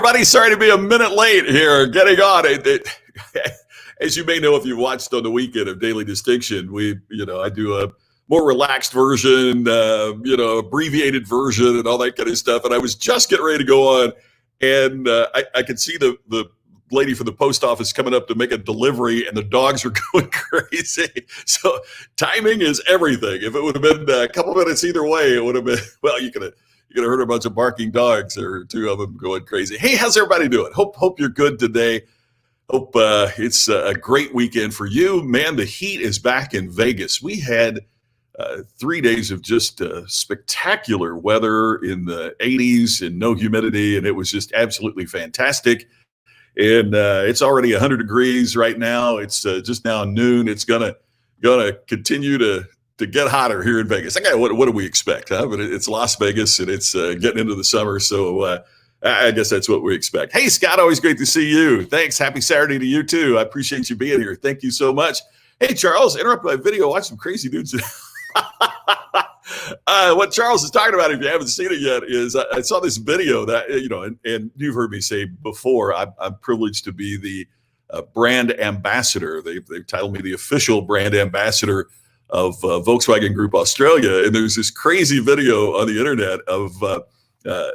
everybody. Sorry to be a minute late here getting on. As you may know, if you watched on the weekend of Daily Distinction, I do a more relaxed version, abbreviated version and all that kind of stuff. And I was just getting ready to go on, and I could see the lady from the post office coming up to make a delivery, and the dogs were going crazy. So timing is everything. If it would have been a couple minutes either way, it would have been, well, you could have heard a bunch of barking dogs or two of them going crazy. Hey, how's everybody doing? Hope you're good today. Hope it's a great weekend for you. Man, the heat is back in Vegas. We had 3 days of just spectacular weather in the 80s and no humidity, and it was just absolutely fantastic. And it's already 100 degrees right now. It's just now noon. It's gonna continue to get hotter here in Vegas. What do we expect, huh? But it's Las Vegas, and it's getting into the summer, so I guess that's what we expect. Hey, Scott, always great to see you. Thanks. Happy Saturday to you, too. I appreciate you being here. Thank you so much. Hey, Charles, interrupt my video. Watch some crazy dudes. What Charles is talking about, if you haven't seen it yet, is I saw this video that, and you've heard me say before, I'm privileged to be the brand ambassador. They've titled me the official brand ambassador of Volkswagen Group Australia. And there's this crazy video on the internet of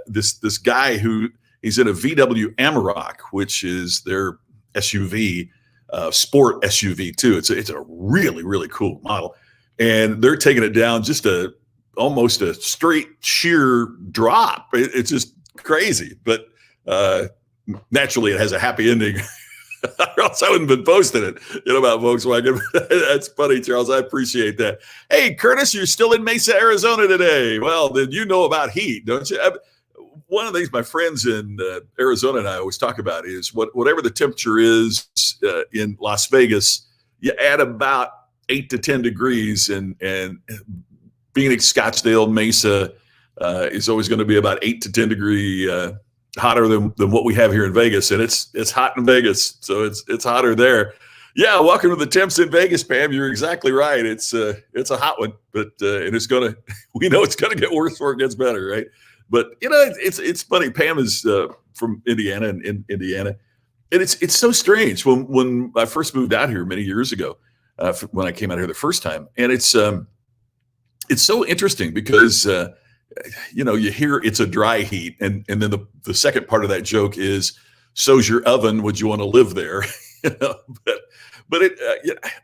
this guy who he's in a VW Amarok, which is their SUV, sport SUV too. It's a really, really cool model. And they're taking it down just almost a straight sheer drop. It's just crazy, but naturally it has a happy ending. Or else I wouldn't have been posting it, about Volkswagen. That's funny, Charles. I appreciate that. Hey, Curtis, you're still in Mesa, Arizona today. Well, then you know about heat, don't you? One of the things my friends in Arizona and I always talk about is whatever the temperature is in Las Vegas, you add about 8 to 10 degrees, and Phoenix, Scottsdale, Mesa is always going to be about 8 to 10 degree hotter than what we have here in Vegas, and it's hot in Vegas, so it's hotter there. Yeah, welcome to the temps in Vegas, Pam. You're exactly right. It's a hot one, but and we know it's gonna get worse before it gets better, right? But it's funny. Pam is from Indiana, and it's so strange. When I first moved out here many years ago, when I came out here the first time, and it's so interesting because you hear it's a dry heat, and then the second part of that joke is, so's your oven, would you want to live there? But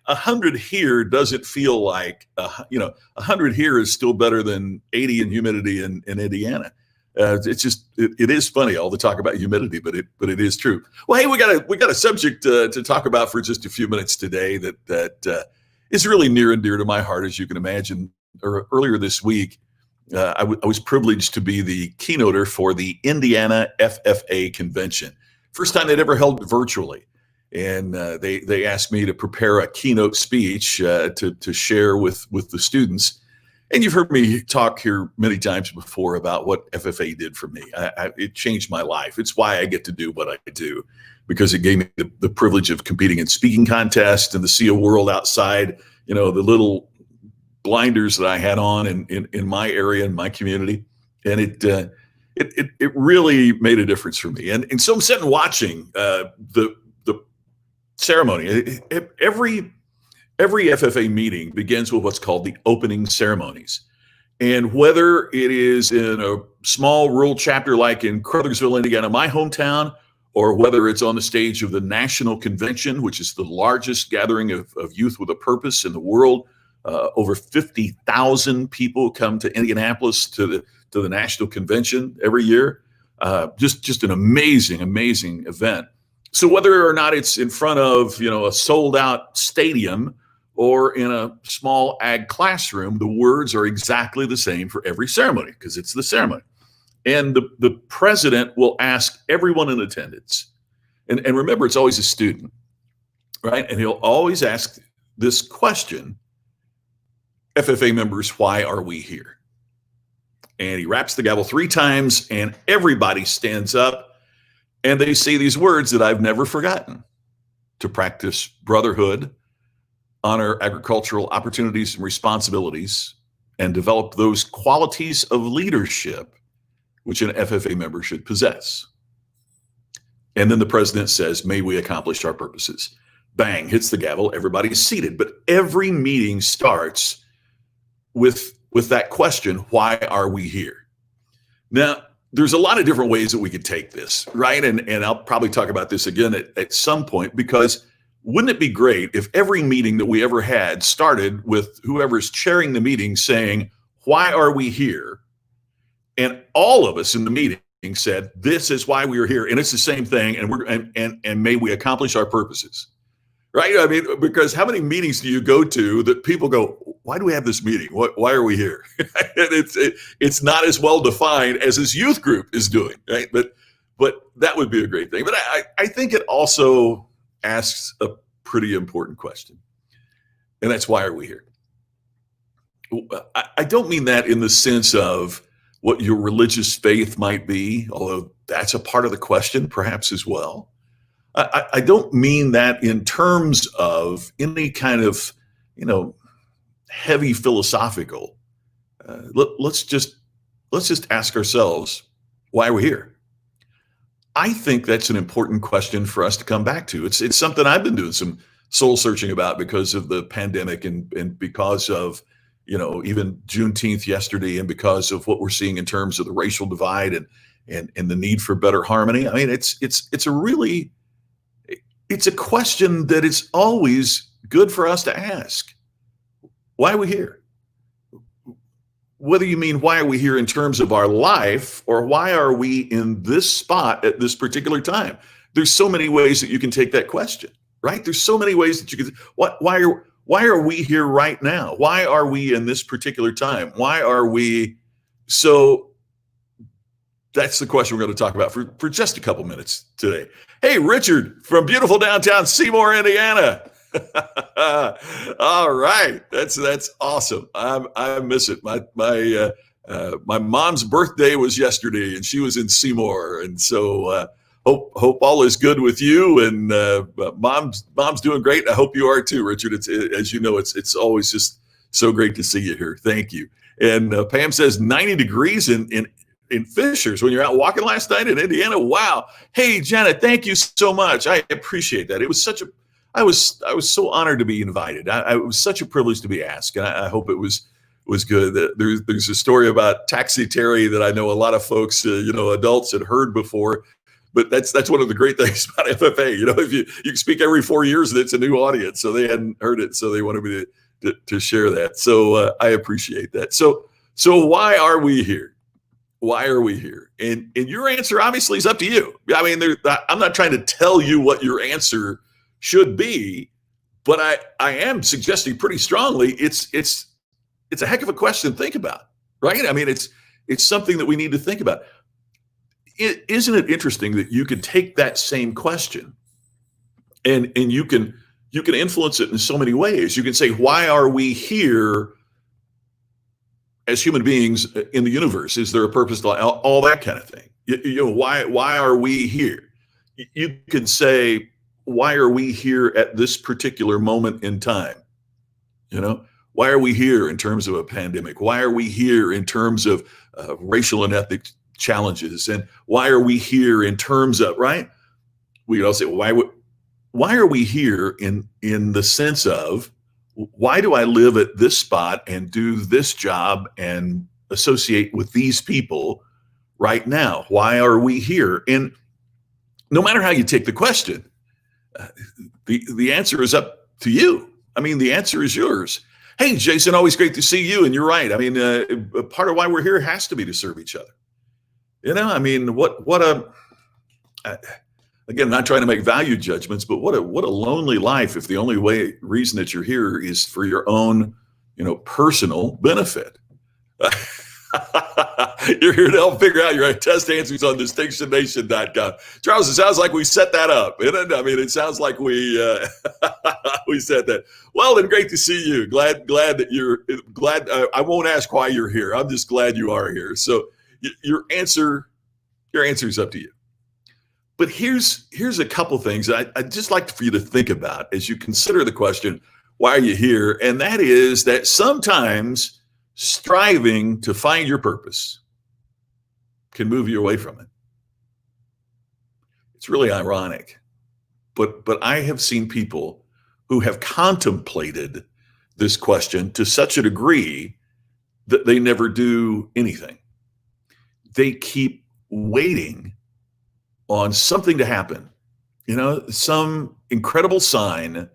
100 here doesn't feel like 100 here is still better than 80 in humidity in Indiana. It is funny, all the talk about humidity, but it is true. Well, hey, we got a subject to talk about for just a few minutes today that is really near and dear to my heart, as you can imagine. Earlier this week, I was privileged to be the keynoter for the Indiana FFA convention. First time they'd ever held virtually. And they asked me to prepare a keynote speech to share with the students. And you've heard me talk here many times before about what FFA did for me. It changed my life. It's why I get to do what I do, because it gave me the privilege of competing in speaking contests and to see a world outside, the little blinders that I had on in my area, in my community. And it really made a difference for me. And so I'm sitting watching the ceremony. Every FFA meeting begins with what's called the opening ceremonies. And whether it is in a small rural chapter like in Crothersville, Indiana, my hometown, or whether it's on the stage of the National Convention, which is the largest gathering of youth with a purpose in the world. Over 50,000 people come to Indianapolis to the National Convention every year. Just an amazing, amazing event. So whether or not it's in front of, a sold out stadium or in a small ag classroom, the words are exactly the same for every ceremony because it's the ceremony. And the president will ask everyone in attendance. And remember, it's always a student, right? And he'll always ask this question: FFA members, why are we here? And he raps the gavel 3 times, and everybody stands up. And they say these words that I've never forgotten: to practice brotherhood, honor agricultural opportunities and responsibilities, and develop those qualities of leadership which an FFA member should possess. And then the president says, may we accomplish our purposes. Bang, hits the gavel, everybody's seated. But every meeting starts with that question, why are we here? Now, there's a lot of different ways that we could take this, right? And I'll probably talk about this again at some point, because wouldn't it be great if every meeting that we ever had started with whoever's chairing the meeting saying, why are we here? And all of us in the meeting said, this is why we are here. And it's the same thing. And may we accomplish our purposes. Right? I mean, because how many meetings do you go to that people go, why do we have this meeting? Why are we here? And it's not as well defined as this youth group is doing, right? But that would be a great thing. But I think it also asks a pretty important question. And that's, why are we here? I don't mean that in the sense of what your religious faith might be, although that's a part of the question perhaps as well. I don't mean that in terms of any kind of, heavy philosophical. Let's just ask ourselves, why are we here? I think that's an important question for us to come back to. It's something I've been doing some soul searching about because of the pandemic and because of, even Juneteenth yesterday, and because of what we're seeing in terms of the racial divide and the need for better harmony. I mean, it's a question that is always good for us to ask. Why are we here? Whether you mean why are we here in terms of our life, or why are we in this spot at this particular time? There's so many ways that you can take that question, right? There's so many ways that you can. Why are we here right now? Why are we in this particular time? Why are we? So that's the question we're going to talk about for just a couple minutes today. Hey, Richard from beautiful downtown Seymour, Indiana. All right, that's awesome. I miss it. My mom's birthday was yesterday, and she was in Seymour, and so hope all is good with you. And mom's doing great. I hope you are too, Richard. As you know, it's always just so great to see you here. Thank you. And Pam says 90 degrees in Fishers when you're out walking last night in Indiana. Wow. Hey, Janet, thank you so much. I appreciate that. It was I was so honored to be invited. It was such a privilege to be asked. And I hope it was good. There's a story about Taxi Terry that I know a lot of folks, adults had heard before, but that's one of the great things about FFA. If you can speak every 4 years, and it's a new audience. So they hadn't heard it. So they wanted me to share that. So I appreciate that. So why are we here? Why are we here? And your answer obviously is up to you. I mean, I'm not trying to tell you what your answer should be, but I am suggesting pretty strongly it's a heck of a question to think about, right? I mean, it's something that we need to think about. Isn't it interesting that you can take that same question and you can influence it in so many ways? You can say, why are we here? As human beings in the universe, is there a purpose to all that kind of thing? Why are we here? You could say, why are we here at this particular moment in time? Why are we here in terms of a pandemic? Why are we here in terms of racial and ethnic challenges? And why are we here in terms of, right? We could also say, why are we here in the sense of, why do I live at this spot and do this job and associate with these people right now? Why are we here? And no matter how you take the question, the answer is up to you. I mean, the answer is yours. Hey, Jason, always great to see you. And you're right. I mean, part of why we're here has to be to serve each other. I mean, again, not trying to make value judgments, but what a lonely life if the only reason that you're here is for your own, personal benefit. You're here to help figure out your test answers on distinctionnation.com. Charles, it sounds like we set that up. I mean, it sounds like we said that. Well, then great to see you. Glad that you're glad. I won't ask why you're here. I'm just glad you are here. So your answer is up to you. But here's a couple things I'd just like for you to think about as you consider the question, why are you here? And that is that sometimes striving to find your purpose can move you away from it. It's really ironic. But I have seen people who have contemplated this question to such a degree that they never do anything. They keep waiting on something to happen, some incredible sign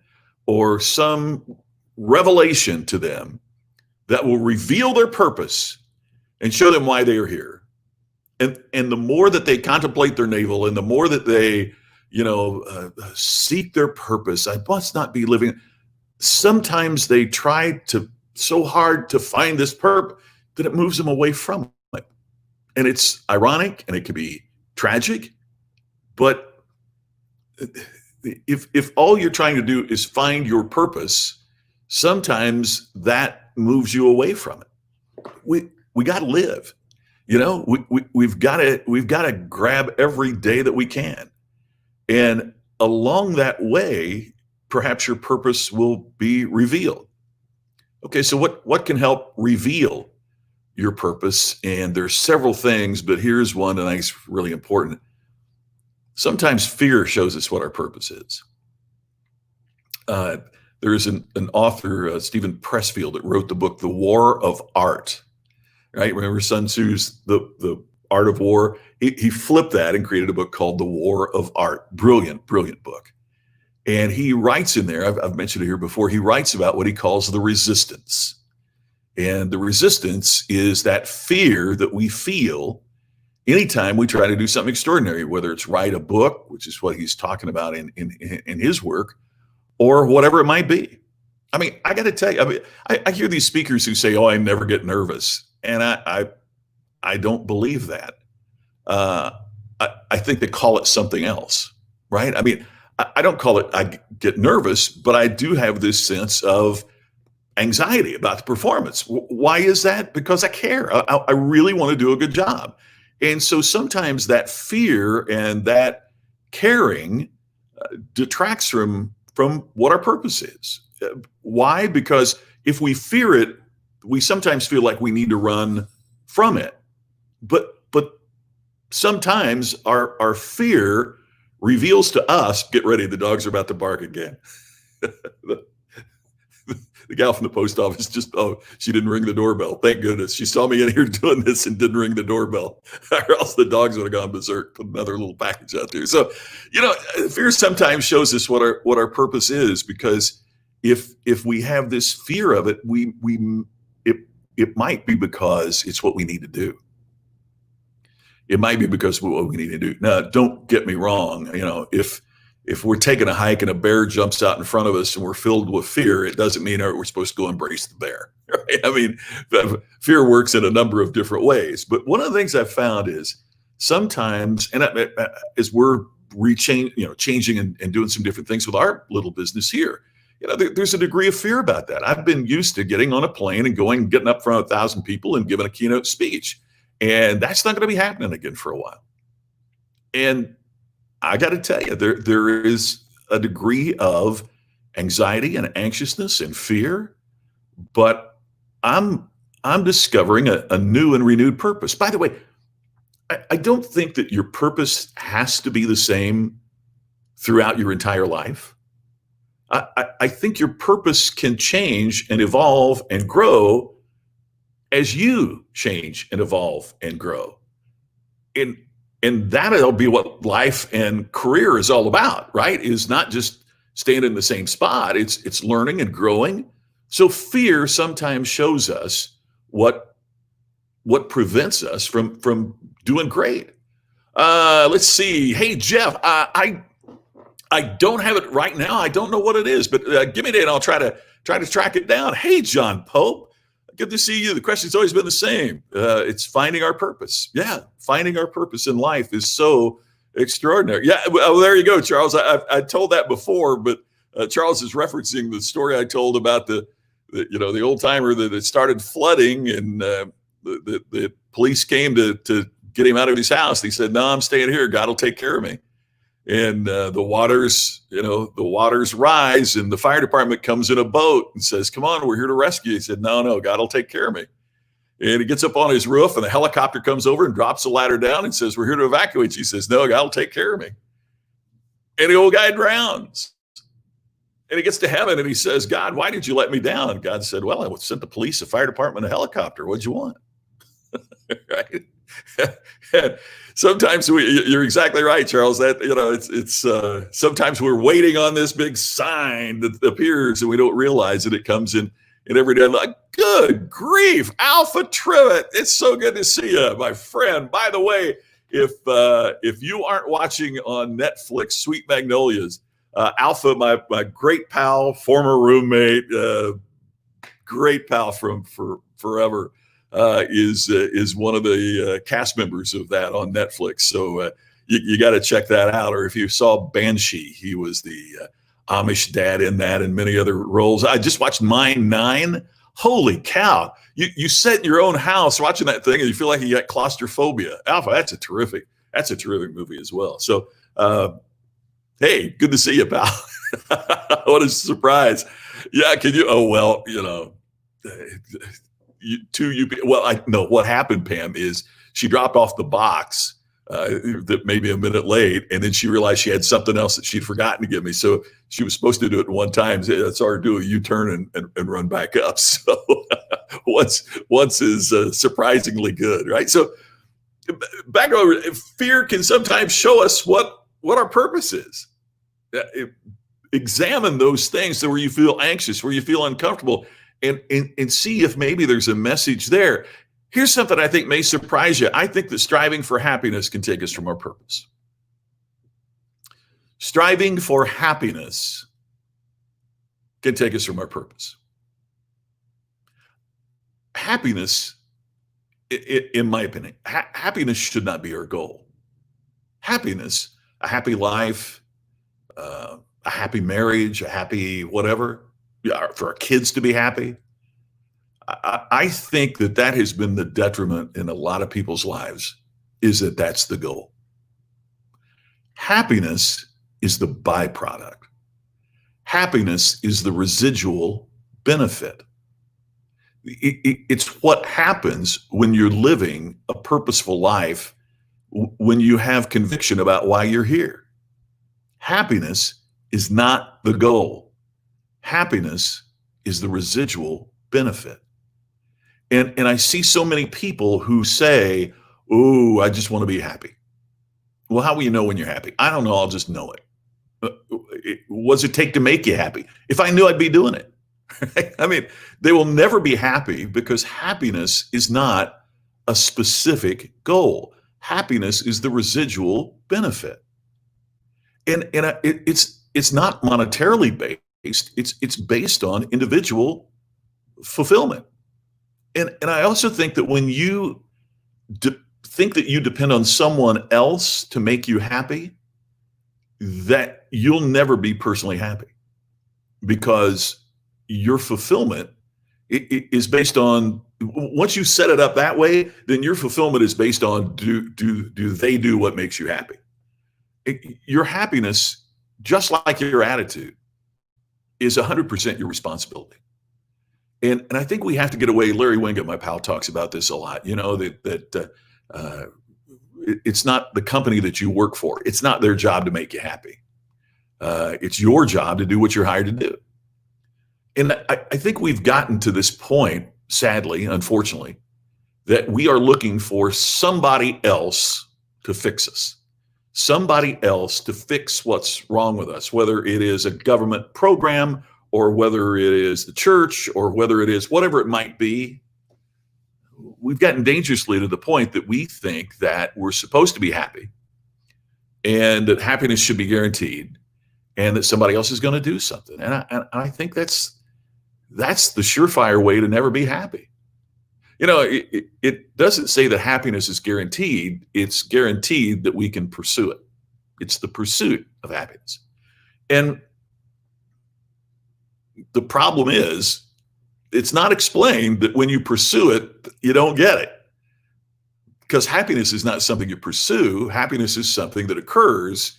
or some revelation to them that will reveal their purpose and show them why they are here. And the more that they contemplate their navel and the more that they, seek their purpose, I must not be living. Sometimes they try so hard to find this purpose that it moves them away from it. And it's ironic and it can be tragic, but if all you're trying to do is find your purpose, sometimes that moves you away from it. We got to live, we've got to grab every day that we can. And along that way, perhaps your purpose will be revealed. Okay, so what can help reveal your purpose? And there's several things, but here's one that I think is really important. Sometimes fear shows us what our purpose is. There is an author, Stephen Pressfield, that wrote the book, The War of Art, right? Remember Sun Tzu's The Art of War? He flipped that and created a book called The War of Art. Brilliant, brilliant book. And he writes in there, I've mentioned it here before, he writes about what he calls the resistance. And the resistance is that fear that we feel anytime we try to do something extraordinary, whether it's write a book, which is what he's talking about in his work, or whatever it might be. I mean, I got to tell you, I hear these speakers who say, "Oh, I never get nervous," and I don't believe that. I think they call it something else, right? I mean, I don't call it I get nervous, but I do have this sense of anxiety about the performance. Why is that? Because I care. I really want to do a good job. And so sometimes that fear and that caring detracts from what our purpose is. Why? Because if we fear it, we sometimes feel like we need to run from it. But sometimes our fear reveals to us, get ready, the dogs are about to bark again. The gal from the post office she didn't ring the doorbell. Thank goodness. She saw me in here doing this and didn't ring the doorbell, or else the dogs would have gone berserk, put another little package out there. So, fear sometimes shows us what our purpose is, because if we have this fear of it, it might be because it's what we need to do. It might be because what we need to do. Now, don't get me wrong. If we're taking a hike and a bear jumps out in front of us and we're filled with fear, it doesn't mean we're supposed to go embrace the bear. Right? I mean, fear works in a number of different ways. But one of the things I've found is sometimes, and as we're changing and doing some different things with our little business here, there's a degree of fear about that. I've been used to getting on a plane and getting up in front of 1,000 people and giving a keynote speech. And that's not going to be happening again for a while. And I got to tell you, there is a degree of anxiety and anxiousness and fear, but I'm discovering a new and renewed purpose. By the way, I don't think that your purpose has to be the same throughout your entire life. I think your purpose can change and evolve and grow as you change and evolve and grow. And that'll be what life and career is all about, right? Is not just staying in the same spot. It's learning and growing. So fear sometimes shows us what prevents us from doing great. Let's see. Hey, Jeff, I don't have it right now. I don't know what it is, but give me a day and I'll try to track it down. Hey, John Pope. Good to see you. The question's always been the same. It's finding our purpose. Yeah, finding our purpose in life is so extraordinary. Yeah, well, there you go, Charles. I told that before, but Charles is referencing the story I told about the old timer that started flooding, and the police came to get him out of his house. He said, "No, I'm staying here. God will take care of me." And the waters rise, and the fire department comes in a boat and says, "Come on, we're here to rescue you." He said, No, God will take care of me. And he gets up on his roof, and the helicopter comes over and drops the ladder down and says, "We're here to evacuate you." He says, "No, God will take care of me." And the old guy drowns. And he gets to heaven and he says, God, why did you let me down? And God said, well, I sent the police, a fire department, a helicopter. What'd you want? Right? And sometimes you're exactly right, Charles. That it's sometimes we're waiting on this big sign that appears and we don't realize that it comes in everyday life. Good grief, Alpha Trivet! It's so good to see you, my friend. By the way, if you aren't watching on Netflix, Sweet Magnolias, Alpha, my great pal, former roommate, great pal from forever. Is one of the cast members of that on Netflix. So you got to check that out. Or if you saw Banshee, he was the Amish dad in that and many other roles. I just watched Mine 9. Holy cow. You sit in your own house watching that thing and you feel like you got claustrophobia. Alpha, that's a terrific movie as well. So, hey, good to see you, pal. What a surprise. Yeah, can you? Oh, well, I know what happened, Pam, is she dropped off the box that maybe a minute late, and then she realized she had something else that she'd forgotten to give me. So she was supposed to do it one time. So I saw her do a U-turn and run back up. So once is surprisingly good, right? So back over, fear can sometimes show us what our purpose is. Examine those things where you feel anxious, where you feel uncomfortable, and see if maybe there's a message there. Here's something I think may surprise you. I think that striving for happiness can take us from our purpose. Striving for happiness can take us from our purpose. Happiness, in my opinion, happiness should not be our goal. Happiness, a happy life, a happy marriage, a happy whatever, for our kids to be happy. I think that has been the detriment in a lot of people's lives, is that that's the goal. Happiness is the byproduct. Happiness is the residual benefit. It's what happens when you're living a purposeful life, when you have conviction about why you're here. Happiness is not the goal. Happiness is the residual benefit. And I see so many people who say, oh, I just want to be happy. Well, how will you know when you're happy? I don't know. I'll just know it. What does it take to make you happy? If I knew, I'd be doing it. I mean, they will never be happy because happiness is not a specific goal. Happiness is the residual benefit. And it's not monetarily based. It's based on individual fulfillment. And I also think that when you think that you depend on someone else to make you happy, that you'll never be personally happy, because your fulfillment is based on, once you set it up that way, then your fulfillment is based on do they do what makes you happy. Your happiness, just like your attitude, is 100% your responsibility. And I think we have to get away. Larry Winget, my pal, talks about this a lot. That it's not the company that you work for. It's not their job to make you happy. It's your job to do what you're hired to do. And I think we've gotten to this point, sadly, unfortunately, that we are looking for somebody else to fix us. Somebody else to fix what's wrong with us, whether it is a government program or whether it is the church or whether it is whatever it might be. We've gotten dangerously to the point that we think that we're supposed to be happy and that happiness should be guaranteed and that somebody else is going to do something. And I think that's the surefire way to never be happy. It doesn't say that happiness is guaranteed. It's guaranteed that we can pursue it. It's the pursuit of happiness. And the problem is, it's not explained that when you pursue it, you don't get it. Because happiness is not something you pursue. Happiness is something that occurs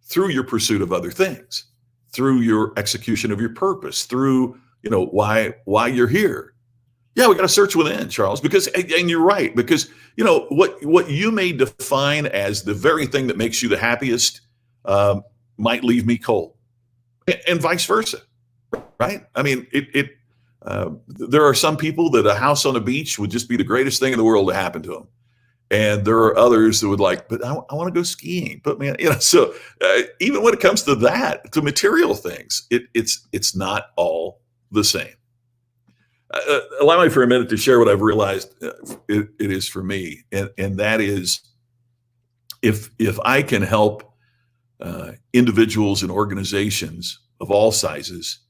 through your pursuit of other things, through your execution of your purpose, through, why you're here. Yeah, we got to search within, Charles, and you're right, because, what you may define as the very thing that makes you the happiest might leave me cold, and vice versa, right? I mean, there are some people that a house on a beach would just be the greatest thing in the world to happen to them. And there are others that would like, but I want to go skiing. Put me in, so even when it comes to that, to material things, it's not all the same. Allow me for a minute to share what I've realized it is for me. And that is, if I can help individuals and organizations of all sizes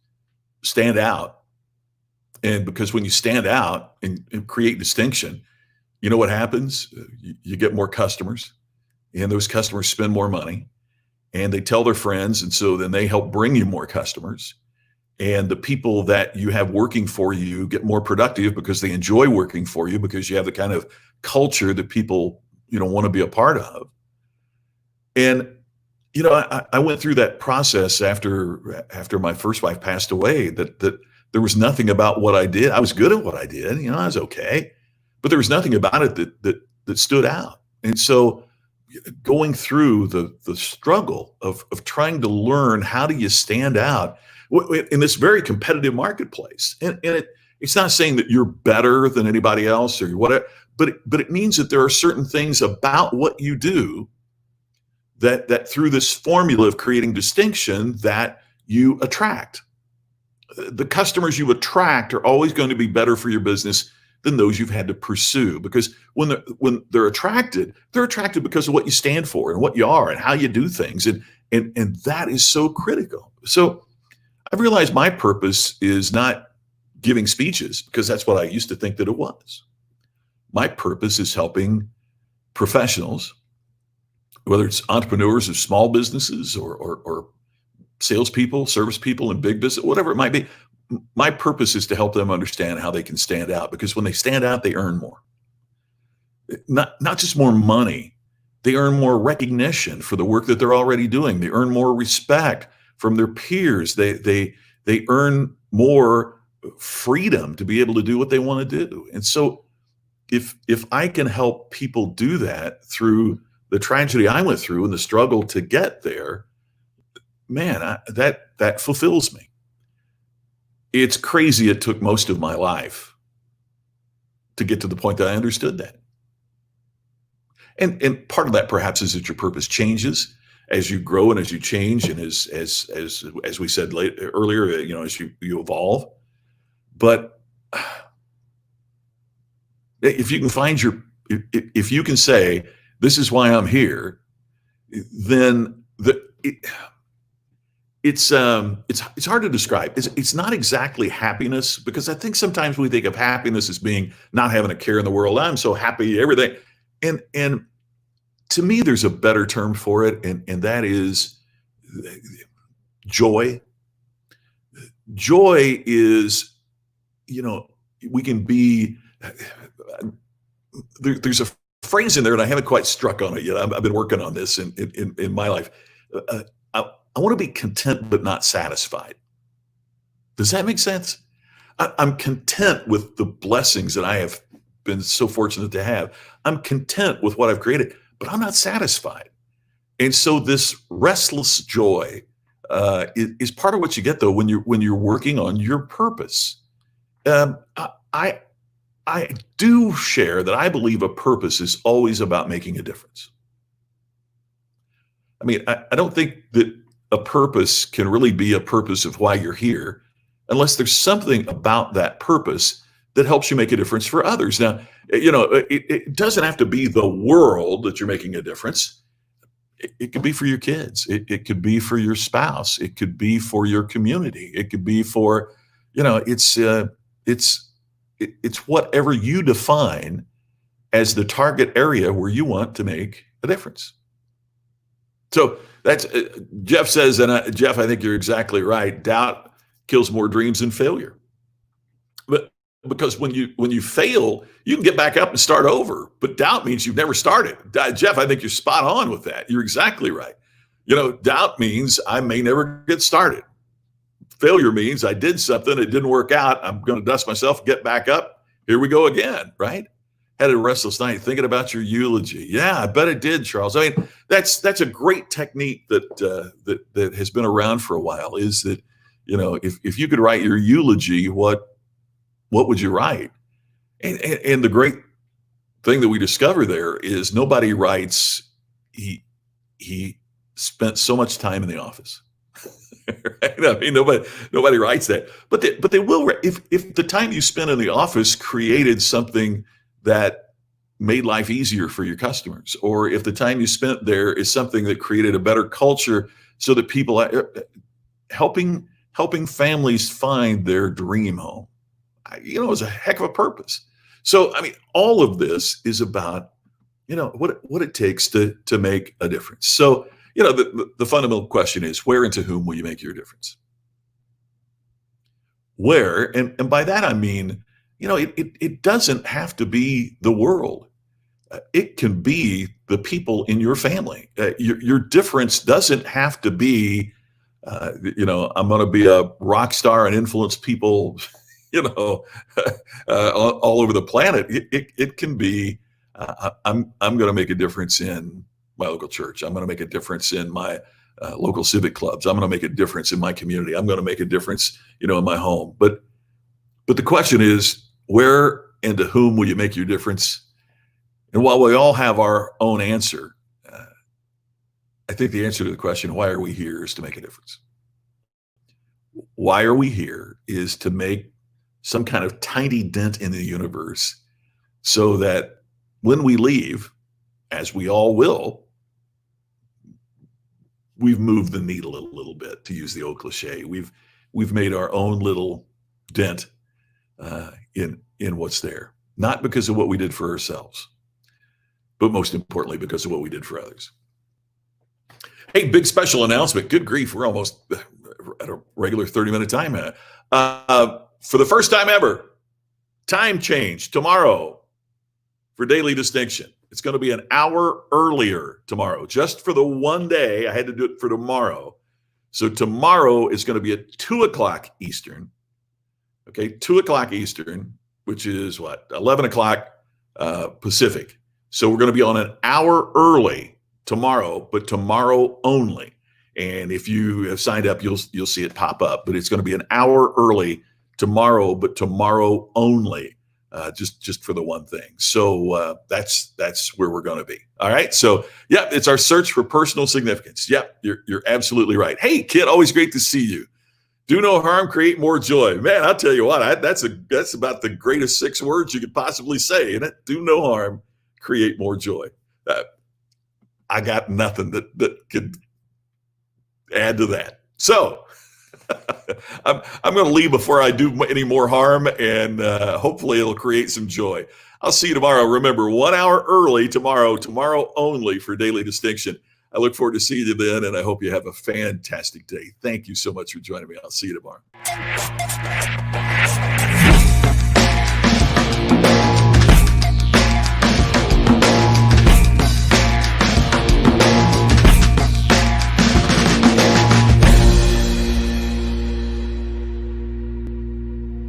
stand out, and because when you stand out and create distinction, you know what happens? You get more customers, and those customers spend more money, and they tell their friends, and so then they help bring you more customers. And the people that you have working for you get more productive because they enjoy working for you, because you have the kind of culture that people, want to be a part of. And, I went through that process after my first wife passed away, that there was nothing about what I did. I was good at what I did. I was okay, but there was nothing about it that stood out. And so going through the struggle of trying to learn, how do you stand out in this very competitive marketplace? And it's not saying that you're better than anybody else or whatever, but it means that there are certain things about what you do that through this formula of creating distinction, that you attract. The customers you attract are always going to be better for your business than those you've had to pursue, because when they're attracted because of what you stand for and what you are and how you do things, and that is so critical. So I've realized my purpose is not giving speeches, because that's what I used to think that it was. My purpose is helping professionals, whether it's entrepreneurs or small businesses or salespeople, service people in big business, whatever it might be. My purpose is to help them understand how they can stand out, because when they stand out, they earn more. Not just more money, they earn more recognition for the work that they're already doing. They earn more respect from their peers. They earn more freedom to be able to do what they want to do. And so if I can help people do that through the tragedy I went through and the struggle to get there, man, that fulfills me. It's crazy. It took most of my life to get to the point that I understood that. And part of that perhaps is that your purpose changes as you grow and as you change, and as we said earlier, as you evolve. But if you can find if you can say, this is why I'm here, then it's hard to describe. It's not exactly happiness, because I think sometimes we think of happiness as being not having a care in the world. I'm so happy, everything. And to me, there's a better term for it, and that is joy. Joy is, we can be, there's a phrase in there, and I haven't quite struck on it yet. I've been working on this in my life. I want to be content but not satisfied. Does that make sense? I'm content with the blessings that I have been so fortunate to have. I'm content with what I've created, but I'm not satisfied. And so this restless joy is part of what you get, though, when you're working on your purpose. I do share that I believe a purpose is always about making a difference. I mean, I don't think that a purpose can really be a purpose of why you're here unless there's something about that purpose that helps you make a difference for others. Now, it doesn't have to be the world that you're making a difference. It could be for your kids. It could be for your spouse. It could be for your community. It could be for, it's whatever you define as the target area where you want to make a difference. So that's Jeff says, and Jeff, I think you're exactly right. Doubt kills more dreams than failure. But because when you fail, you can get back up and start over. But doubt means you've never started. Jeff, I think you're spot on with that. You're exactly right. Doubt means I may never get started. Failure means I did something, it didn't work out. I'm going to dust myself, get back up. Here we go again, right? had a restless night thinking about your eulogy. Yeah, I bet it did, Charles. I mean, that's a great technique that has been around for a while. Is that, if you could write your eulogy, what would you write? And the great thing that we discover there is nobody writes he spent so much time in the office. Right? I mean, nobody writes that, but they will. If the time you spent in the office created something that made life easier for your customers, or if the time you spent there is something that created a better culture, so that people helping families find their dream home, is a heck of a purpose. So, I mean, all of this is about what it takes to make a difference. So, the fundamental question is, where and to whom will you make your difference? Where, and by that I mean, it doesn't have to be the world. It can be the people in your family. Your difference doesn't have to be, I'm going to be a rock star and influence people, all over the planet. It can be, I'm going to make a difference in my local church. I'm going to make a difference in my local civic clubs. I'm going to make a difference in my community. I'm going to make a difference, in my home. But the question is, where and to whom will you make your difference? And while we all have our own answer, I think the answer to the question, why are we here, is to make a difference. Why are we here is to make some kind of tiny dent in the universe, so that when we leave, as we all will, we've moved the needle a little bit, to use the old cliche. We've made our own little dent in what's there, not because of what we did for ourselves, but most importantly, because of what we did for others. Hey, big special announcement. Good grief, we're almost at a regular 30-minute time. For the first time ever, time change tomorrow for Daily Distinction. It's going to be an hour earlier tomorrow, just for the one day. I had to do it for tomorrow. So tomorrow is going to be at 2 o'clock Eastern. Okay, 2 o'clock Eastern, which is 11 o'clock Pacific. So we're going to be on an hour early tomorrow, but tomorrow only. And if you have signed up, you'll see it pop up. But it's going to be an hour early tomorrow, but tomorrow only. Just for the one thing. So that's where we're going to be. All right. So yeah, it's our search for personal significance. Yep, you're absolutely right. Hey, kid, always great to see you. Do no harm, create more joy. Man, I'll tell you what, that's about the greatest 6 words you could possibly say, isn't it? Do no harm, create more joy. I got nothing that could add to that. So I'm going to leave before I do any more harm, and hopefully it'll create some joy. I'll see you tomorrow. Remember, 1 hour early tomorrow only for Daily Distinction. I look forward to seeing you then, and I hope you have a fantastic day. Thank you so much for joining me. I'll see you tomorrow.